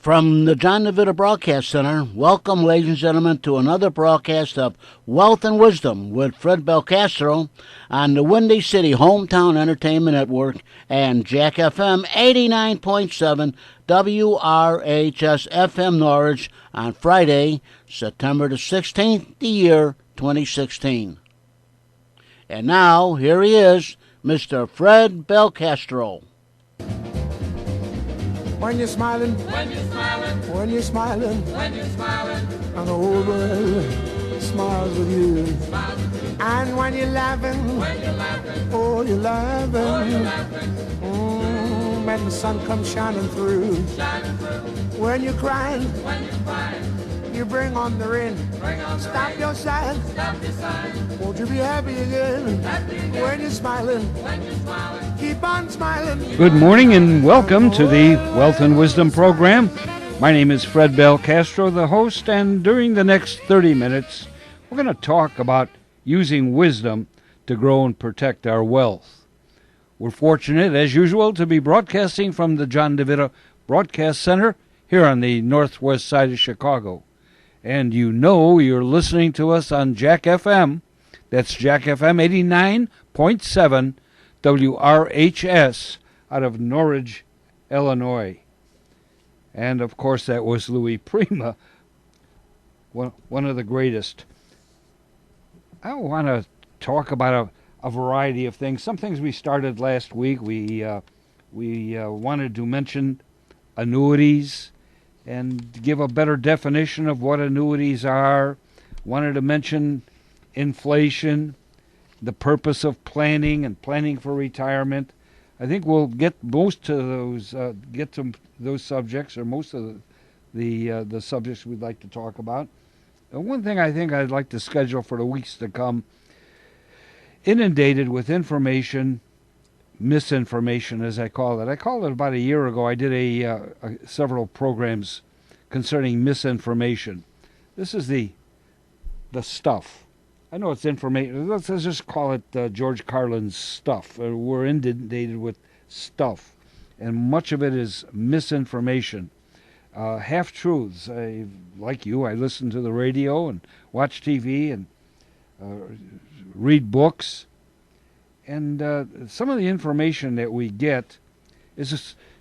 From the John DeVita Broadcast Center, welcome, ladies and gentlemen, to another broadcast of Wealth and Wisdom with Fred Belcastro on the Windy City Hometown Entertainment Network and Jack FM 89.7 WRHS FM Norwich on Friday, September the 16th, the year 2016. And now, here he is, Mr. Fred Belcastro. When you're smiling, When you're smiling, when you're smiling, when you're smiling, and the whole world smiles with you. smiles with you. And when you're laughing, When you're laughing, oh, you're laughing. oh, you're laughing, When the sun comes shining through. shining through. When you're crying, When you're crying, you bring on the rain. bring on the Stop rain. your sighing. Stop your sighing. Won't you be happy again? Happy again. When you're smiling, When you're smiling, keep on smiling. Good morning and welcome to the Wealth and Wisdom program. My name is Fred Belcastro, the host, and during the next 30 minutes, we're going to talk about using wisdom to grow and protect our wealth. We're fortunate, as usual, to be broadcasting from the John DeVita Broadcast Center here on the northwest side of Chicago. And you know you're listening to us on Jack FM. That's Jack FM 89.7 WRHS out of Norwich, Illinois. And, of course, that was Louis Prima, one of the greatest. I want to talk about a variety of things. Some things we started last week. We wanted to mention annuities and give a better definition of what annuities are. Wanted to mention inflation, the purpose of planning and planning for retirement. I think we'll get most of those, get to those subjects, or most of the subjects we'd like to talk about. One thing I think I'd like to schedule for the weeks to come, inundated with information, misinformation, as I call it. I called it about a year ago. I did several programs concerning misinformation. This is the stuff. I know it's information. Let's just call it George Carlin's stuff. We're inundated with stuff, and much of it is misinformation. Half-truths. Like you, I listen to the radio and watch TV and read books. And some of the information that we get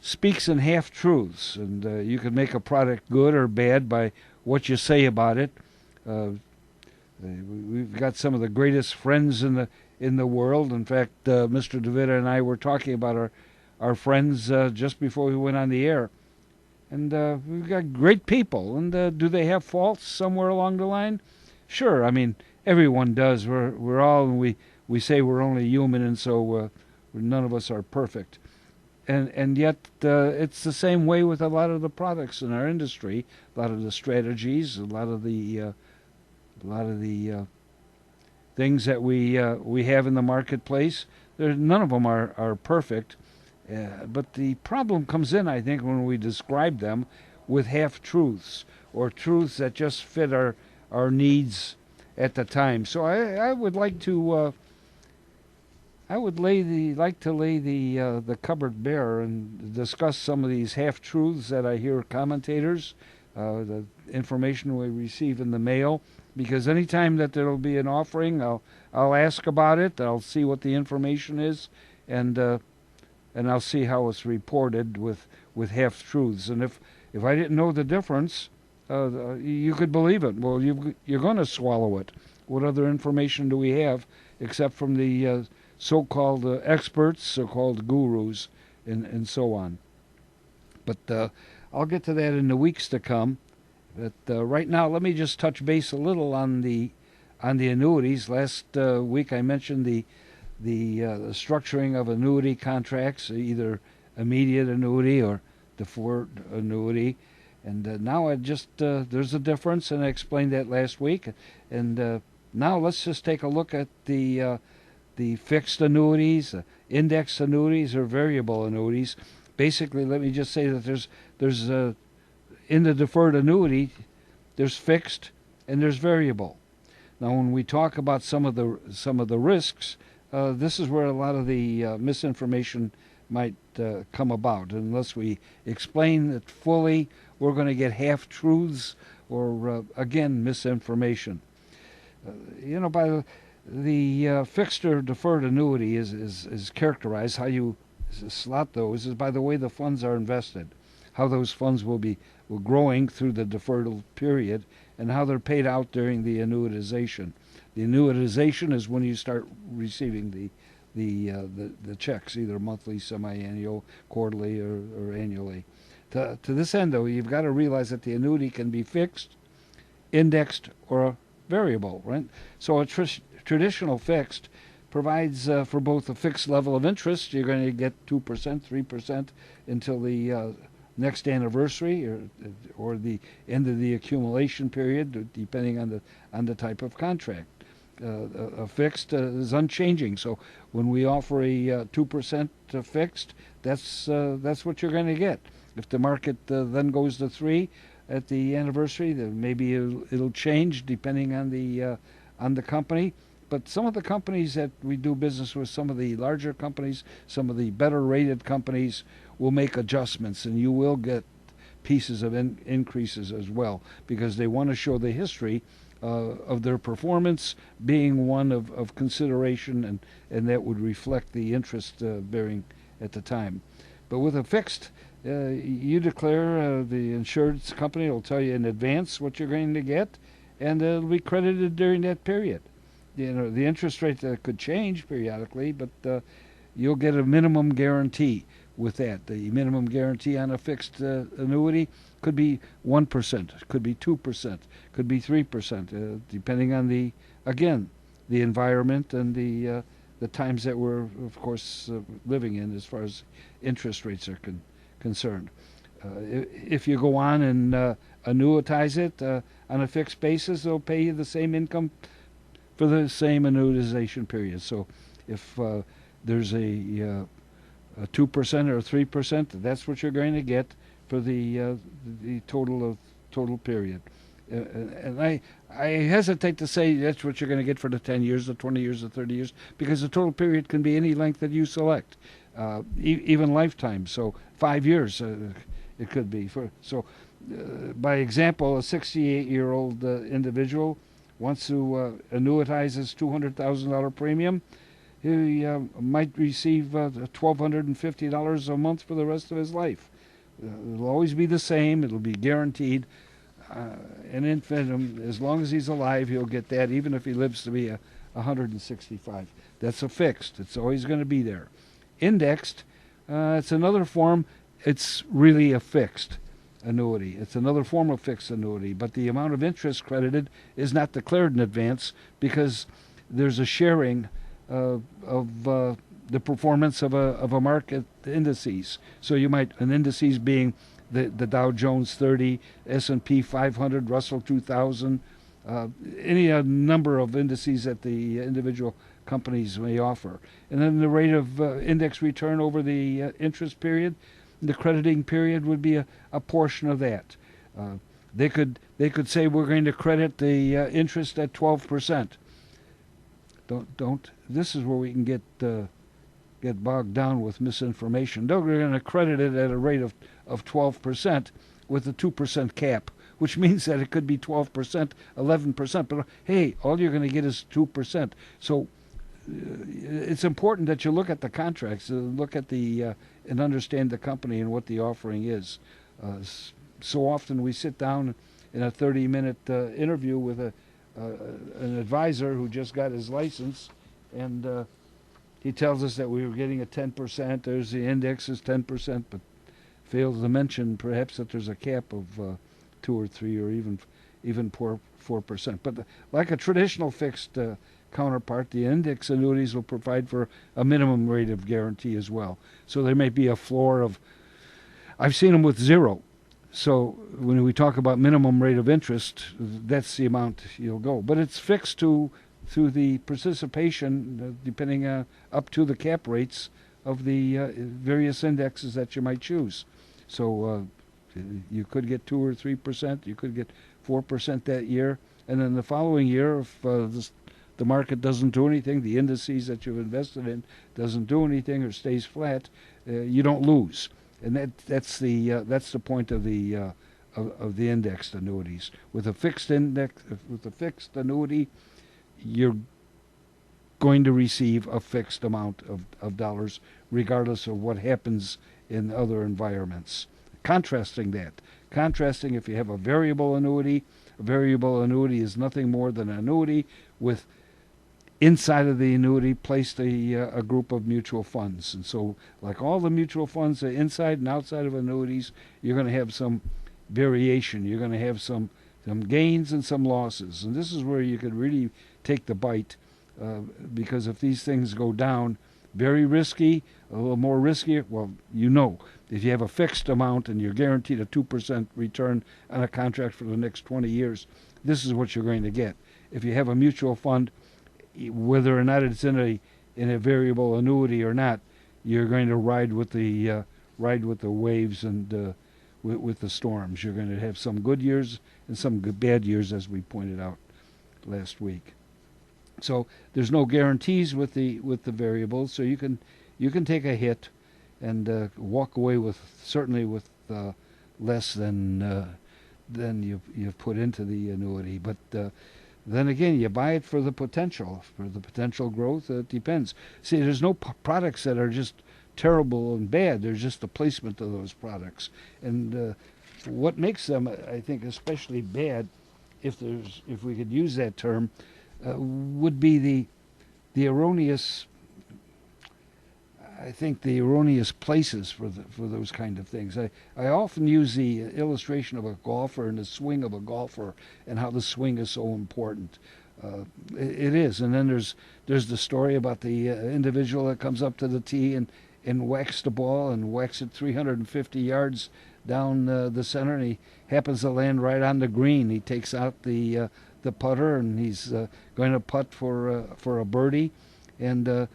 speaks in half-truths, and you can make a product good or bad by what you say about it. We've got some of the greatest friends in the world. In fact, Mr. DeVita and I were talking about our friends just before we went on the air. And we've got great people. And do they have faults somewhere along the line? Sure. I mean, everyone does. We're all, and we say we're only human, and so none of us are perfect. And yet it's the same way with a lot of the products in our industry, a lot of the strategies, a lot of the things that we have in the marketplace. None of them are perfect, but the problem comes in, I think, when we describe them with half-truths or truths that just fit our needs at the time. So I would like to like to lay the cupboard bare and discuss some of these half-truths that I hear commentators, the information we receive in the mail. Because anytime that there will be an offering, I'll ask about it. I'll see what the information is, and I'll see how it's reported with half-truths. And if I didn't know the difference, you could believe it. Well, you're going to swallow it. What other information do we have except from the so-called experts, so-called gurus, and so on? But I'll get to that in the weeks to come. But right now, let me just touch base a little on the annuities. Last week, I mentioned the structuring of annuity contracts, either immediate annuity or deferred annuity, and now I just there's a difference, and I explained that last week. And now let's just take a look at the fixed annuities, index annuities, or variable annuities. Basically, let me just say that there's in the deferred annuity, there's fixed and there's variable. Now, when we talk about some of the risks, this is where a lot of the misinformation might come about. Unless we explain it fully, we're going to get half truths or again misinformation. By the fixed or deferred annuity is characterized. How you slot those is by the way the funds are invested, how those funds will growing through the deferral period, and how they're paid out during the annuitization. The annuitization is when you start receiving the checks, either monthly, semi-annual, quarterly, or annually. To this end, though, you've got to realize that the annuity can be fixed, indexed, or variable, right? So a traditional fixed provides for both a fixed level of interest. You're going to get 2%, 3% until the next anniversary or the end of the accumulation period, depending on the type of contract. A fixed is unchanging. So when we offer a 2% fixed, that's what you're going to get. If the market then goes to 3 at the anniversary, then maybe it'll change depending on the company. But some of the companies that we do business with, some of the larger companies, some of the better rated companies, will make adjustments, and you will get pieces of increases as well, because they want to show the history of their performance being one of consideration, and that would reflect the interest bearing at the time. But with a fixed, you declare, the insurance company will tell you in advance what you're going to get, and it'll be credited during that period. The interest rate could change periodically, but you'll get a minimum guarantee with that. The minimum guarantee on a fixed annuity could be 1%, could be 2%, could be 3%, depending on the environment and the times that we're, of course, living in as far as interest rates are concerned. If you go on and annuitize it on a fixed basis, they'll pay you the same income for the same annuitization period. So if there's a 2% or 3%, that's what you're going to get for the total period. And I hesitate to say that's what you're going to get for the 10 years, the 20 years, the 30 years, because the total period can be any length that you select, even lifetime. So 5 years it could be. By example, a 68-year-old individual wants to annuitize his $200,000 premium. He might receive $1,250 a month for the rest of his life. It'll always be the same. It'll be guaranteed. An infant, as long as he's alive, he'll get that, even if he lives to be 165. That's a fixed. It's always going to be there. Indexed, it's another form. It's really a fixed annuity. It's another form of fixed annuity, but the amount of interest credited is not declared in advance because there's a sharing of the performance of a market indices. So you might, an indices being the Dow Jones 30, S&P 500, Russell 2000, any number of indices that the individual companies may offer. And then the rate of index return over the interest period, the crediting period would be a portion of that. They could say we're going to credit the interest at 12%. Don't. This is where we can get bogged down with misinformation. They're going to credit it at a rate of 12% with a 2% cap, which means that it could be 12%, 11%. But hey, all you're going to get is 2%. So it's important that you look at the contracts, look at the and understand the company and what the offering is. So often we sit down in a 30-minute interview with an advisor who just got his license, and he tells us that we were getting a 10%. There's the index is 10%, but fails to mention perhaps that there's a cap of 2 or 3 or even 4%. But like a traditional fixed counterpart, the index annuities will provide for a minimum rate of guarantee as well. So there may be a floor of, I've seen them with 0. So when we talk about minimum rate of interest, that's the amount you'll go. But it's fixed through the participation, depending up to the cap rates of the various indexes that you might choose. So you could get 2 or 3%, you could get 4% that year, and then the following year, if the market doesn't do anything, the indices that you've invested in doesn't do anything or stays flat, you don't lose. And that's the point of the indexed annuities. With a fixed annuity, you're going to receive a fixed amount of dollars regardless of what happens in other environments. Contrasting if you have a variable annuity is nothing more than an annuity with inside of the annuity placed a group of mutual funds. And so, like all the mutual funds, inside and outside of annuities, you're going to have some variation. You're going to have some gains and some losses. And this is where you could really take the bite, because if these things go down, very risky, a little more riskier, well, if you have a fixed amount and you're guaranteed a 2% return on a contract for the next 20 years, this is what you're going to get. If you have a mutual fund, whether or not it's in a variable annuity or not, you're going to ride with the waves and with the storms. You're going to have some good years and some bad years, as we pointed out last week. So there's no guarantees with the variables, so you can take a hit and walk away with less than you've put into the annuity. But then again, you buy it for the potential growth. It depends. See, there's no products that are just terrible and bad. There's just the placement of those products, and what makes them, I think, especially bad, if we could use that term, would be the erroneous. I think the erroneous places for those kind of things. I often use the illustration of a golfer and the swing of a golfer and how the swing is so important. It is, and then there's the story about the individual that comes up to the tee and whacks the ball and whacks it 350 yards down the center, and he happens to land right on the green. He takes out the putter, and he's going to putt for a birdie, and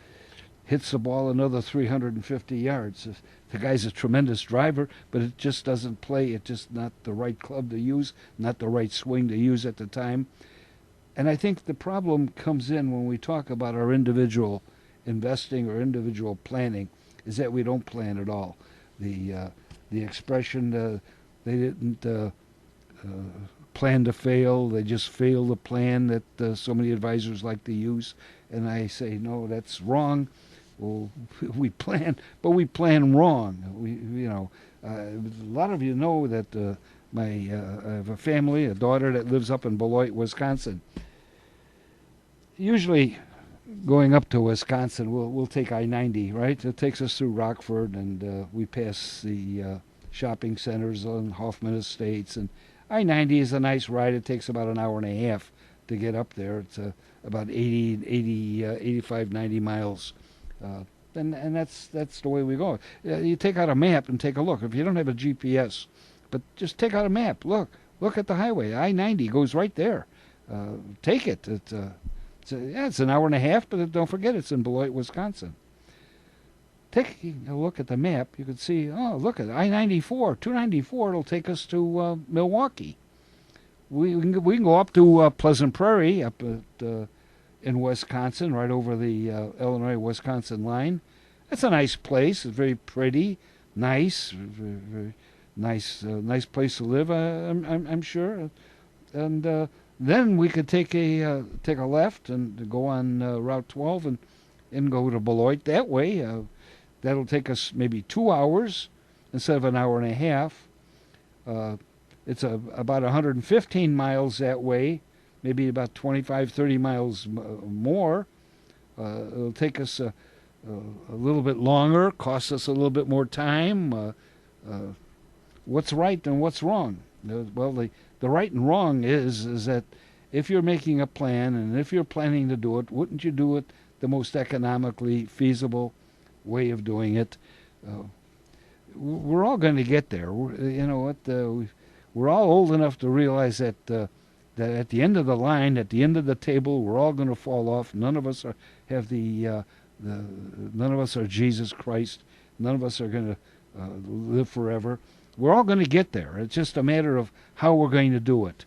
hits the ball another 350 yards. The guy's a tremendous driver, but it just doesn't play. It's just not the right club to use, not the right swing to use at the time. And I think the problem comes in when we talk about our individual investing or individual planning, is that we don't plan at all. The expression, they didn't plan to fail, they just fail to plan, that so many advisors like to use. And I say, no, that's wrong. Well, we plan, but we plan wrong. A lot of you know that I have a family, a daughter that lives up in Beloit, Wisconsin. Usually, going up to Wisconsin, we'll take I-90, right? It takes us through Rockford, and we pass the shopping centers on Hoffman Estates. And I-90 is a nice ride. It takes about an hour and a half to get up there. It's about 85, 90 miles. And that's the way we go. You take out a map and take a look. If you don't have a GPS, but just take out a map. Look at the highway. I-90 goes right there. Take it. It's an hour and a half, but don't forget it's in Beloit, Wisconsin. Take a look at the map. You can see, look at I-94, 294. It'll take us to Milwaukee. We can go up to Pleasant Prairie, up at in Wisconsin, right over the Illinois-Wisconsin line. That's a nice place. It's very pretty, nice, very, very nice place to live. I'm sure. And then we could take a left and go on Route 12 and go to Beloit that way. That'll take us maybe 2 hours instead of an hour and a half. It's about 115 miles that way. Maybe about 25, 30 miles more. It'll take us a little bit longer, cost us a little bit more time. What's right and what's wrong? Well, the right and wrong is that if you're making a plan and if you're planning to do it, wouldn't you do it the most economically feasible way of doing it? We're all going to get there. We're all old enough to realize that at the end of the line, at the end of the table, we're all going to fall off. None of us none of us are Jesus Christ. None of us are going to live forever. We're all going to get there. It's just a matter of how we're going to do it.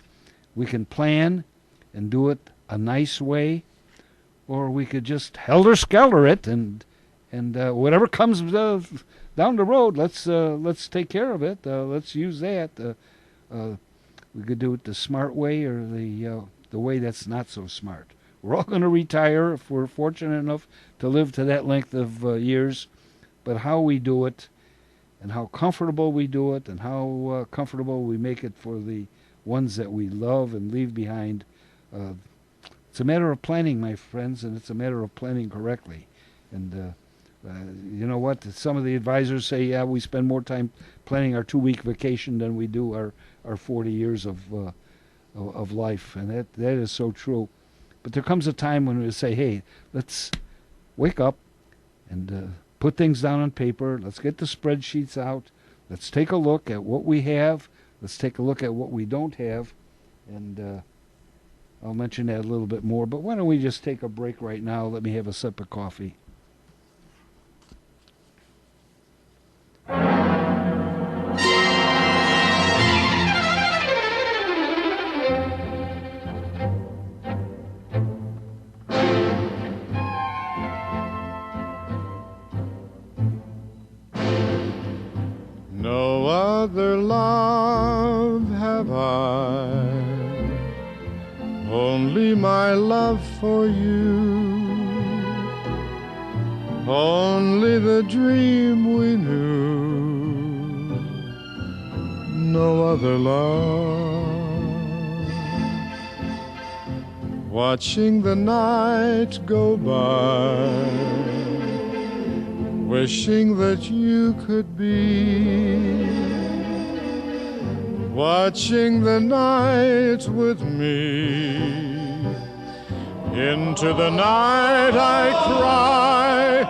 We can plan and do it a nice way, or we could just helter-skelter it and whatever comes down the road, let's take care of it. Let's use that. We could do it the smart way or the way that's not so smart. We're all going to retire if we're fortunate enough to live to that length of years, but how we do it and how comfortable we do it and how comfortable we make it for the ones that we love and leave behind, it's a matter of planning, my friends, and it's a matter of planning correctly. And you know what? Some of the advisors say, yeah, we spend more time planning our 2-week vacation than we do our 40 years of life, and that is so true. But there comes a time when we say, hey, let's wake up and put things down on paper. Let's get the spreadsheets out. Let's take a look at what we have. Let's take a look at what we don't have. And I'll mention that a little bit more. But why don't we just take a break right now? Let me have a sip of coffee. No other love have I, only my love for you, only the dream we knew, no other love. Watching the night go by, wishing that you could be, watching the night with me. Into the night I cry,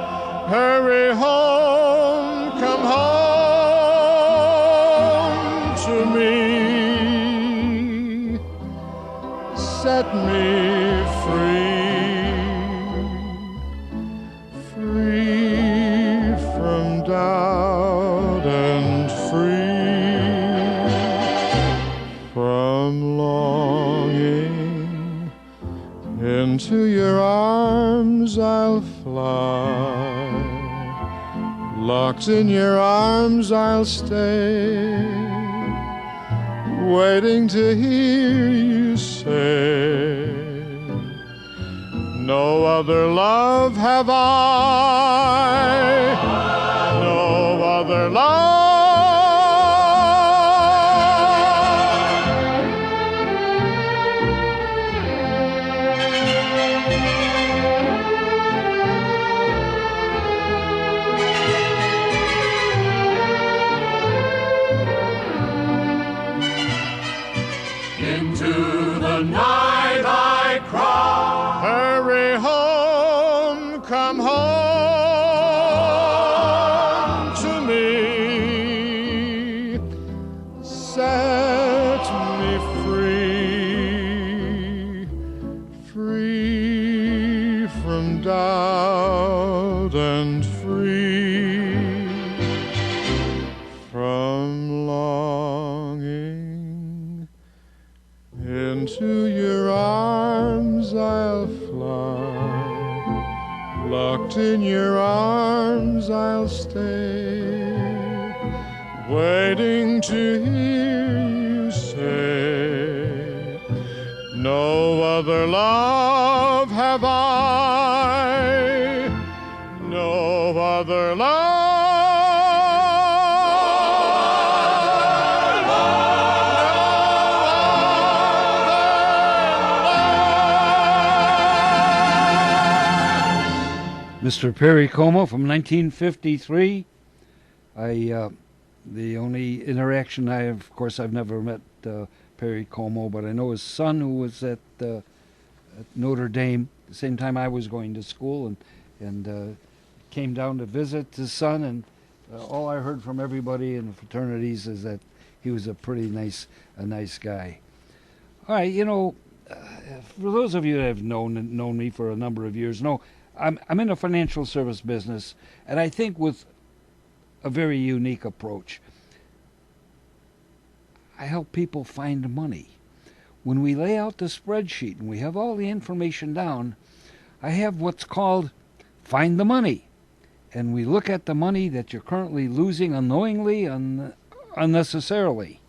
hurry home, come home to me, set me free. Doubt and free from longing. Into your arms I'll fly, locked in your arms I'll stay, waiting to hear you say, no other love have I, no other love. Into the night I cry, Hurry home, come home to me, set me free, free from doubt and free from longing. Into your arms I'll fly, locked in your arms I'll stay, waiting to hear you say, no other love have I, no other love. Mr. Perry Como from 1953. The only interaction of course, I've never met Perry Como, but I know his son, who was at Notre Dame the same time I was going to school, and came down to visit his son. And all I heard from everybody in the fraternities is that he was a pretty nice guy. All right, for those of you that have known me for a number of years, know I'm in the financial service business, and I think with a very unique approach. I help people find money. When we lay out the spreadsheet and we have all the information down, I have what's called Find the Money. And we look at the money that you're currently losing unknowingly, unnecessarily.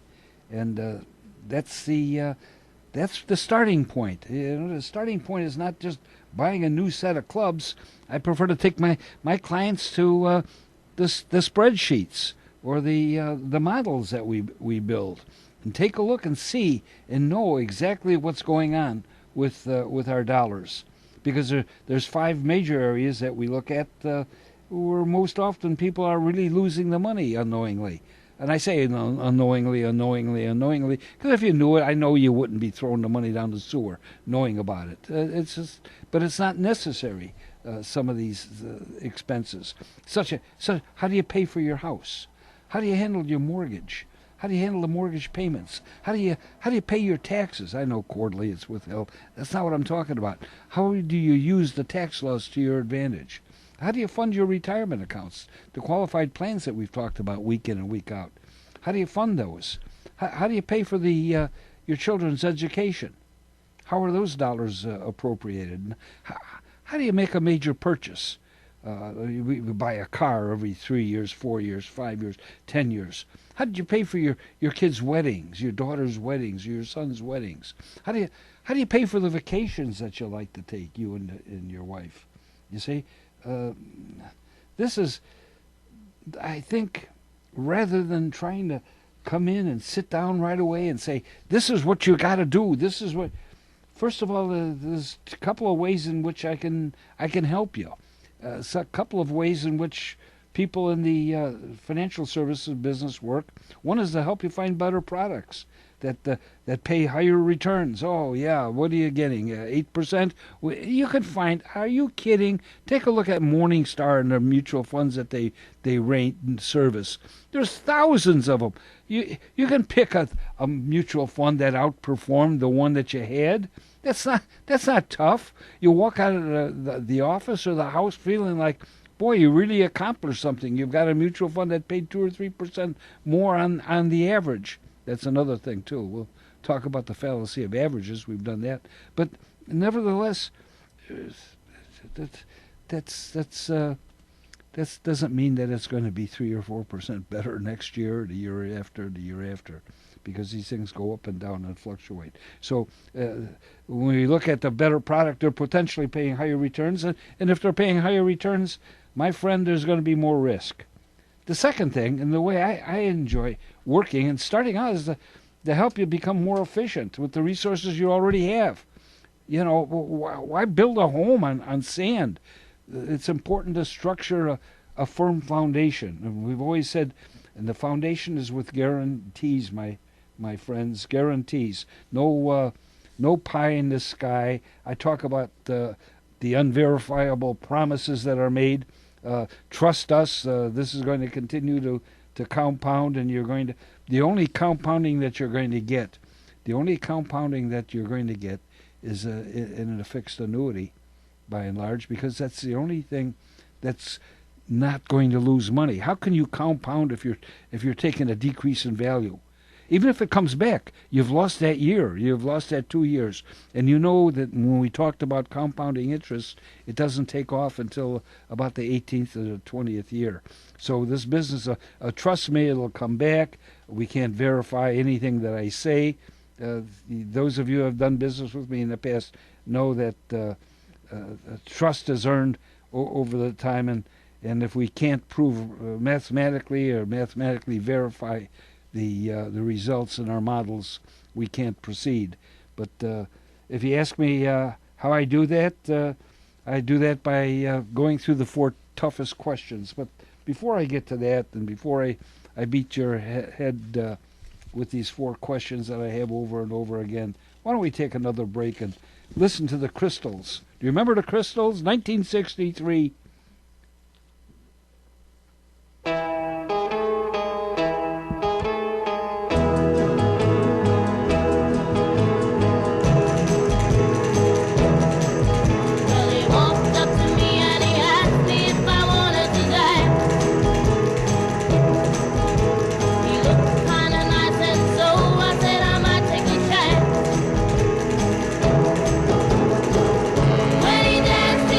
And that's the starting point. The starting point is not just buying a new set of clubs. I prefer to take my clients to the spreadsheets or the models that we build, and take a look and see and know exactly what's going on with our dollars, because there's 5 major areas that we look at where most often people are really losing the money unknowingly. And I say unknowingly, because if you knew it, I know you wouldn't be throwing the money down the sewer knowing about it. But it's not necessary. Some of these expenses, so how do you pay for your house? How do you handle your mortgage? How do you handle the mortgage payments? How do you pay your taxes? I know quarterly it's withheld. That's not what I'm talking about. How do you use the tax laws to your advantage? How do you fund your retirement accounts, the qualified plans that we've talked about week in and week out? How do you fund those? How do you pay for your children's education? How are those dollars appropriated? How do you make a major purchase? We buy a car every 3 years, 4 years, 5 years, 10 years. How did you pay for your kids' weddings, your daughter's weddings, your son's weddings? How do you pay for the vacations that you like to take, you and your wife? You see, this is, I think, rather than trying to come in and sit down right away and say, this is what you got to do. This is what. First of all, there's a couple of ways in which I can help you. A couple of ways in which people in the financial services business work. One is to help you find better products that pay higher returns. Oh yeah, what are you getting? 8%? You can find. Are you kidding? Take a look at Morningstar and the mutual funds that they rate and service. There's thousands of them. You can pick a mutual fund that outperformed the one that you had. That's not tough. You walk out of the office or the house feeling like, boy, you really accomplished something. You've got a mutual fund that paid 2 or 3% more on the average. That's another thing too. We'll talk about the fallacy of averages. We've done that, but nevertheless, that doesn't mean that it's going to be 3 or 4% better next year, the year after, because these things go up and down and fluctuate. So when we look at the better product, they're potentially paying higher returns, and if they're paying higher returns, my friend, there's going to be more risk. The second thing, and the way I enjoy working and starting out, is to help you become more efficient with the resources you already have. You know, why build a home on sand? It's important to structure a firm foundation. And we've always said, and the foundation is with guarantees, my friends, guarantees. No pie in the sky. I talk about the unverifiable promises that are made. Trust us. This is going to continue to compound, and the only compounding that you're going to get is in a fixed annuity, by and large, because that's the only thing that's not going to lose money. How can you compound if you're taking a decrease in value? Even if it comes back, you've lost that year, you've lost that 2 years. And you know that when we talked about compounding interest, it doesn't take off until about the 18th or the 20th year. So this business, trust me, it'll come back. We can't verify anything that I say. Those of you who have done business with me in the past know that trust is earned over the time, and if we can't prove mathematically verify the results in our models, we can't proceed. But if you ask me how I do that by going through the 4 toughest questions. But before I get to that, and before I beat your head with these 4 questions that I have over and over again, why don't we take another break and listen to the Crystals? Do you remember the Crystals? 1963. When he danced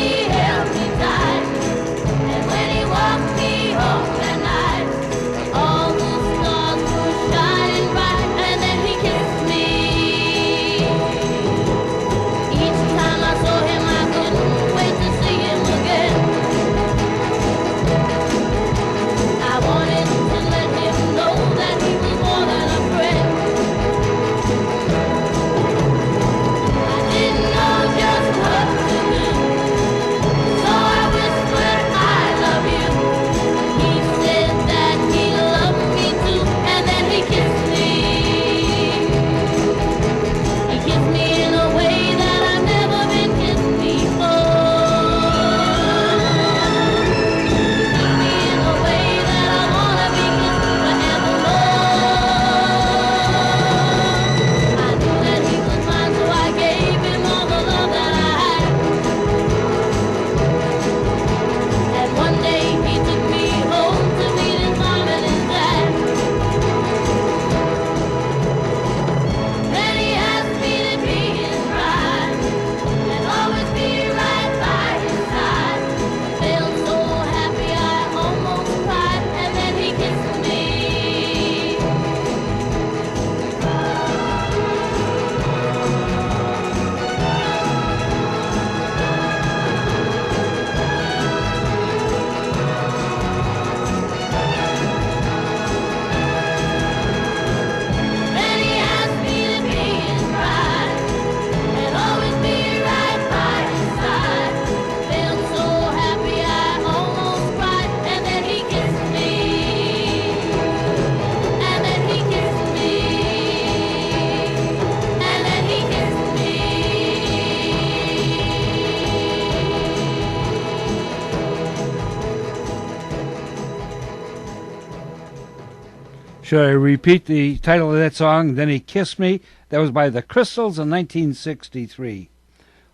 Should I repeat the title of that song? Then He Kissed Me. That was by the Crystals in 1963.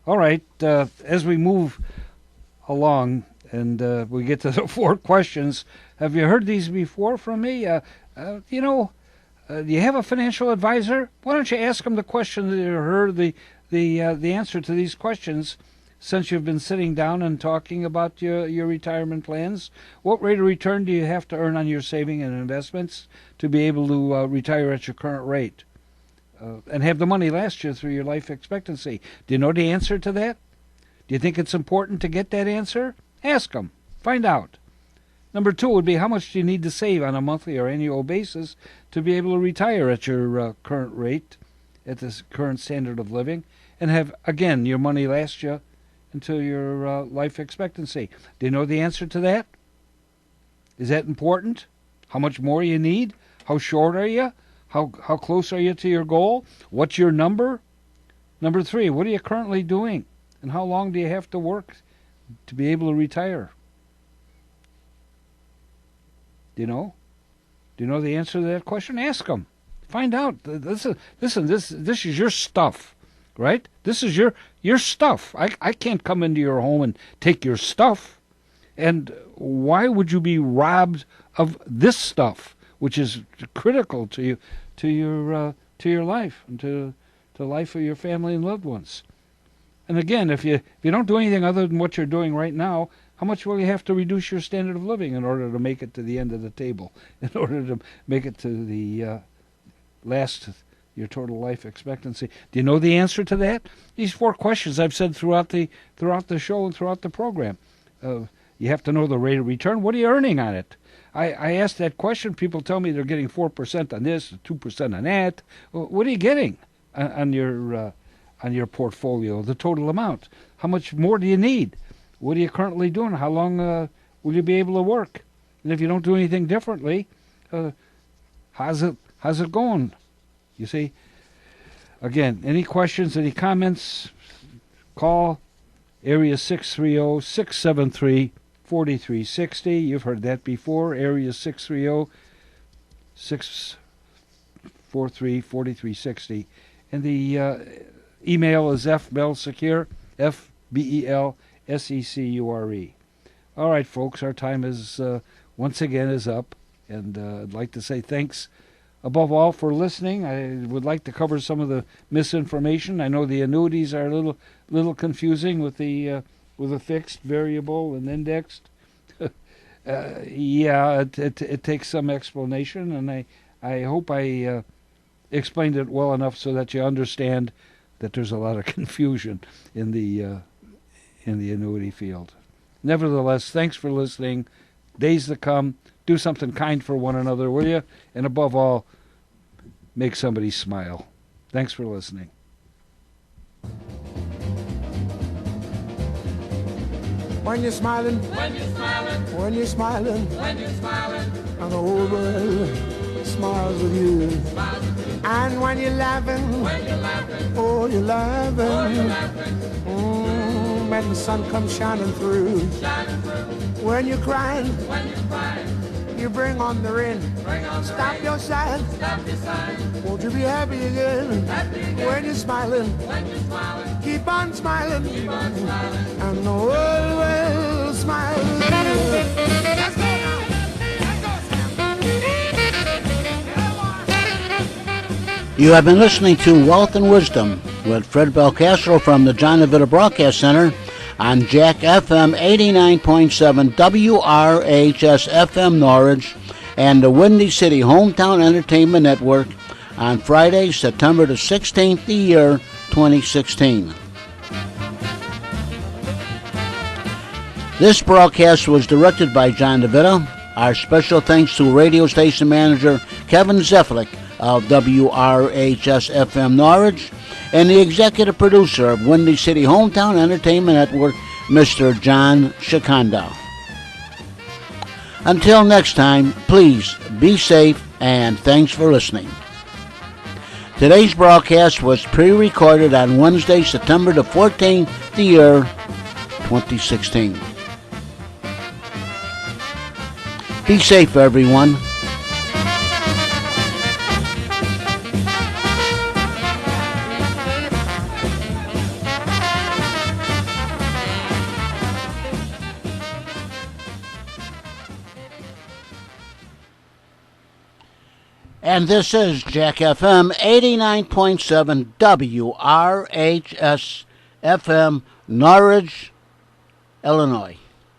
All right, as we move along and we get to the 4 questions, have you heard these before from me? Do you have a financial advisor? Why don't you ask them the question that you heard the answer to these questions since you've been sitting down and talking about your retirement plans? What rate of return do you have to earn on your saving and investments to be able to retire at your current rate and have the money last you through your life expectancy? Do you know the answer to that? Do you think it's important to get that answer? Ask them. Find out. Number 2 would be, how much do you need to save on a monthly or annual basis to be able to retire at your current rate, at this current standard of living, and have, again, your money last you until your life expectancy? Do you know the answer to that? Is that important? How much more you need? How short are you? How close are you to your goal? What's your number? Number 3, what are you currently doing? And how long do you have to work to be able to retire? Do you know? Do you know the answer to that question? Ask them. Find out. Listen, this is your stuff, right? This is your stuff. I can't come into your home and take your stuff. And why would you be robbed of this stuff, which is critical to you, to your life, and to the life of your family and loved ones? And again, if you don't do anything other than what you're doing right now, how much will you have to reduce your standard of living in order to make it to the end of the table, in order to make it to the last your total life expectancy? Do you know the answer to that? These 4 questions I've said throughout the show and throughout the program. You have to know the rate of return. What are you earning on it? I asked that question. People tell me they're getting 4% on this, 2% on that. What are you getting on your portfolio? The total amount. How much more do you need? What are you currently doing? How long will you be able to work? And if you don't do anything differently, how's it going? You see? Again, any questions, any comments, call area 630-673-4360. You've heard that before. Area 630-643-4360. And the email is fbelsecure, FBELSECURE. All right, folks, our time is once again is up, and I'd like to say thanks above all for listening. I would like to cover some of the misinformation. I know the annuities are a little confusing with the fixed, variable, and indexed. It takes some explanation, and I hope I explained it well enough so that you understand that there's a lot of confusion in the annuity field. Nevertheless, thanks for listening. Days to come, do something kind for one another, will you? And above all, make somebody smile. Thanks for listening. When you're smiling, When you're smiling, when you're smiling, when you're smiling, and the whole world smiles with you. And when you're laughing, when you're laughing, oh, you're laughing. When the sun comes shining through. shining through. When you're crying, When you're crying, you bring on the rain. bring on the Stop rain. your sighing. Stop your sighing. Won't you be happy again? Happy again. When you're smiling, When you're smiling, keep on smiling. keep on smiling. And the world will smile with you. Let's go now. Let's go, Sam. You have been listening to Wealth and Wisdom with Fred Belcastro from the John DeVita Broadcast Center on Jack FM 89.7 WRHS FM Norwich and the Windy City Hometown Entertainment Network on Friday, September the 16th, the year 2016. This broadcast was directed by John DeVita. Our special thanks to radio station manager Kevin Zeflik of WRHS FM Norwich and the executive producer of Windy City Hometown Entertainment Network, Mr. John Shikanda. Until next time, please be safe and thanks for listening. Today's broadcast was pre-recorded on Wednesday, September the 14th, the year 2016. Be safe, everyone. And this is Jack FM 89.7 WRHS FM, Norridge, Illinois.